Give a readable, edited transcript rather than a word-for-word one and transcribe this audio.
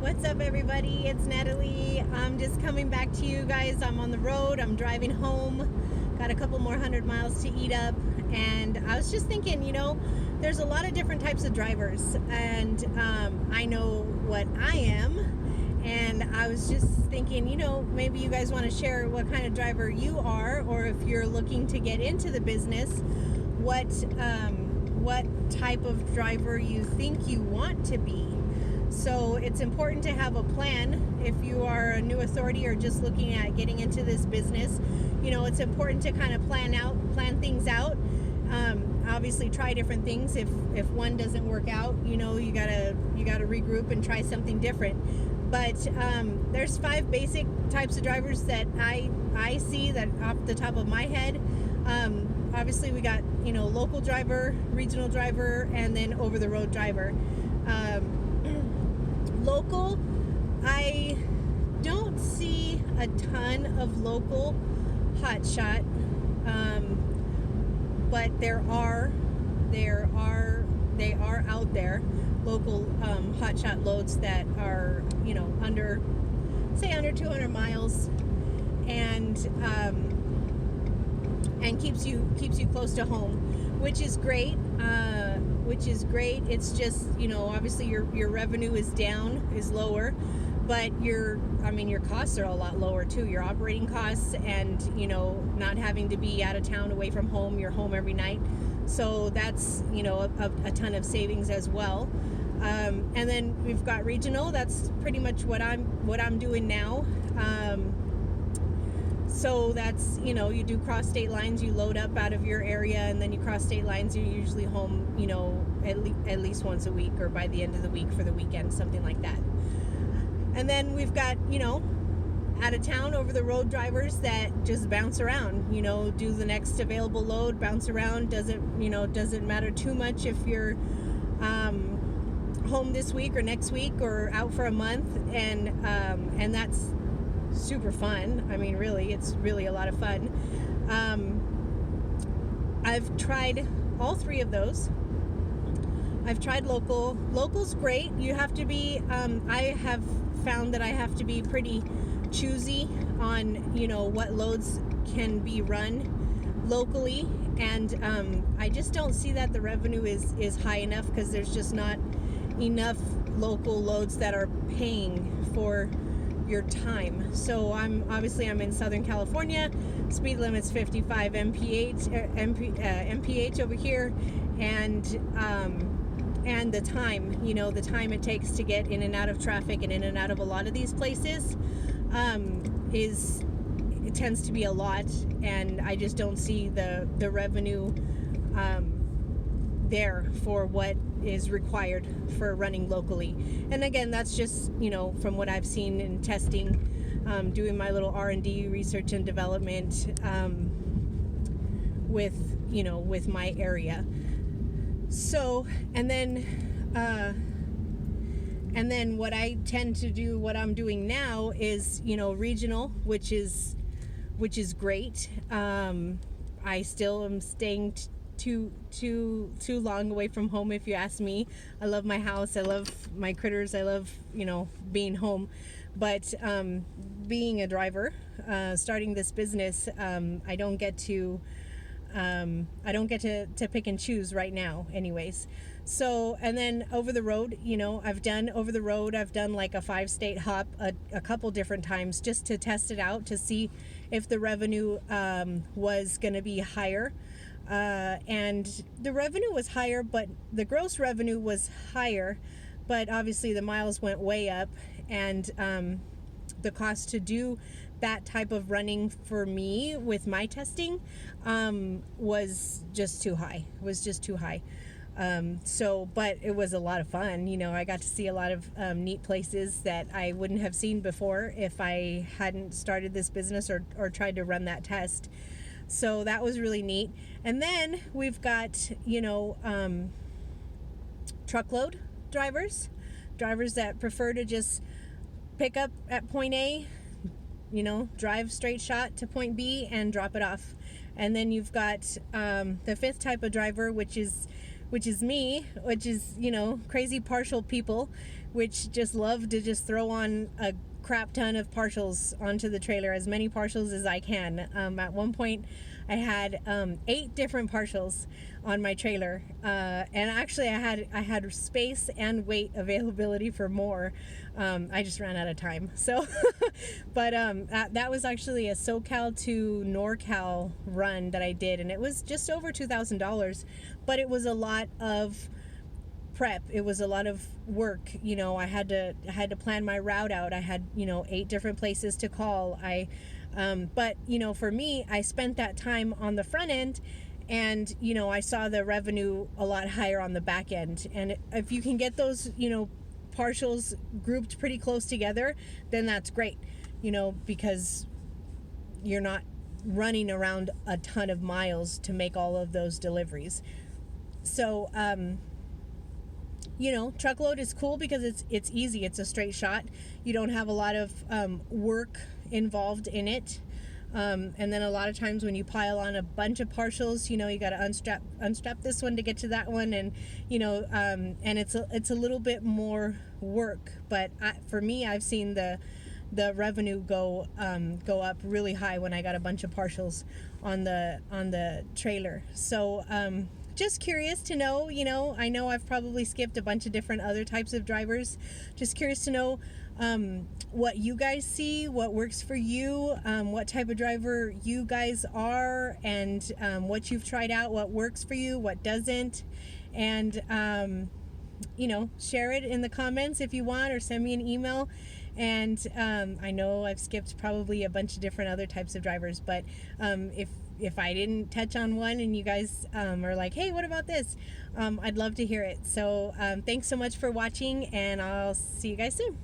What's up, everybody? It's Natalie. I'm just coming back to you guys. I'm on the road. I'm driving home. Got a couple more 100 miles to eat up. And I was just thinking, there's a lot of different types of drivers. And I know what I am. And I was just thinking, maybe you guys want to share what kind of driver you are, or if you're looking to get into the business, what type of driver you think you want to be. So it's important to have a plan if you are a new authority or just looking at getting into this business. It's important to kind of plan things out. Obviously try different things. If one doesn't work out, you gotta regroup and try something different. But there's 5 basic types of drivers that I see that off the top of my head. Obviously we got local driver, regional driver, and then over the road driver. Local, I don't see a ton of local hotshot, but they are out there, local hotshot loads that are under 200 miles, and keeps you close to home, which is great. It's just, obviously your revenue is lower, but your costs are a lot lower too. Your operating costs, and not having to be out of town away from home. You're home every night, so that's a ton of savings as well. And then we've got regional. That's pretty much what I'm doing now. So that's, you do cross state lines, you load up out of your area, and then you cross state lines. You're usually home, at least once a week, or by the end of the week for the weekend, something like that. And then we've got, out of town, over the road drivers that just bounce around, do the next available load, bounce around. Doesn't matter too much if you're home this week or next week or out for a month, and that's super fun. Really, it's really a lot of fun. I've tried all 3 of those. I've tried local. Local's great. You have to be, I have found that I have to be pretty choosy on, what loads can be run locally. And I just don't see that the revenue is high enough, because there's just not enough local loads that are paying for your time. So I'm in Southern California. Speed limit's 55 mph over here, and the time, the time it takes to get in and out of traffic and in and out of a lot of these places, it tends to be a lot, and I just don't see the revenue there for what is required for running locally. And again, that's just from what I've seen in testing, doing my little R&D, research and development, with my area. So and then what I tend to do, what I'm doing now, is regional, which is great. I still am staying too long away from home, if you ask me. I love my house, I love my critters, I love being home, but being a driver, starting this business, I don't get to pick and choose right now anyways. So, and then over the road, I've done like a 5-state hop a couple different times, just to test it out, to see if the revenue was going to be higher. And the revenue was higher, but the gross revenue was higher, but obviously the miles went way up, and the cost to do that type of running for me with my testing was just too high. But it was a lot of fun. I got to see a lot of neat places that I wouldn't have seen before if I hadn't started this business or tried to run that test. So that was really neat. And then we've got, truckload drivers that prefer to just pick up at point A, drive straight shot to point B and drop it off. And then you've got the 5th type of driver, which is me, which is, crazy partial people, which just love to just throw on a crap ton of partials onto the trailer, as many partials as I can. At one point I had 8 different partials on my trailer, and actually I had space and weight availability for more. I just ran out of time, so but that was actually a SoCal to NorCal run that I did, and it was just over $2,000, but it was a lot of prep. It was a lot of work. I had to plan my route out. I had 8 different places to call. But for me, I spent that time on the front end, and I saw the revenue a lot higher on the back end. And if you can get those partials grouped pretty close together, then that's great. Because you're not running around a ton of miles to make all of those deliveries. So truckload is cool because it's easy. It's a straight shot. You don't have a lot of work involved in it. And then a lot of times when you pile on a bunch of partials, you got to unstrap this one to get to that one, and and it's a little bit more work. But for me, I've seen the revenue go up really high when I got a bunch of partials on the trailer. So just curious to know, I know I've probably skipped a bunch of different other types of drivers. Just curious to know what you guys see, what works for you, what type of driver you guys are, and what you've tried out, what works for you, what doesn't. And share it in the comments if you want, or send me an email. And I know I've skipped probably a bunch of different other types of drivers, but if I didn't touch on one and you guys are like, hey, what about this? I'd love to hear it. So thanks so much for watching, and I'll see you guys soon.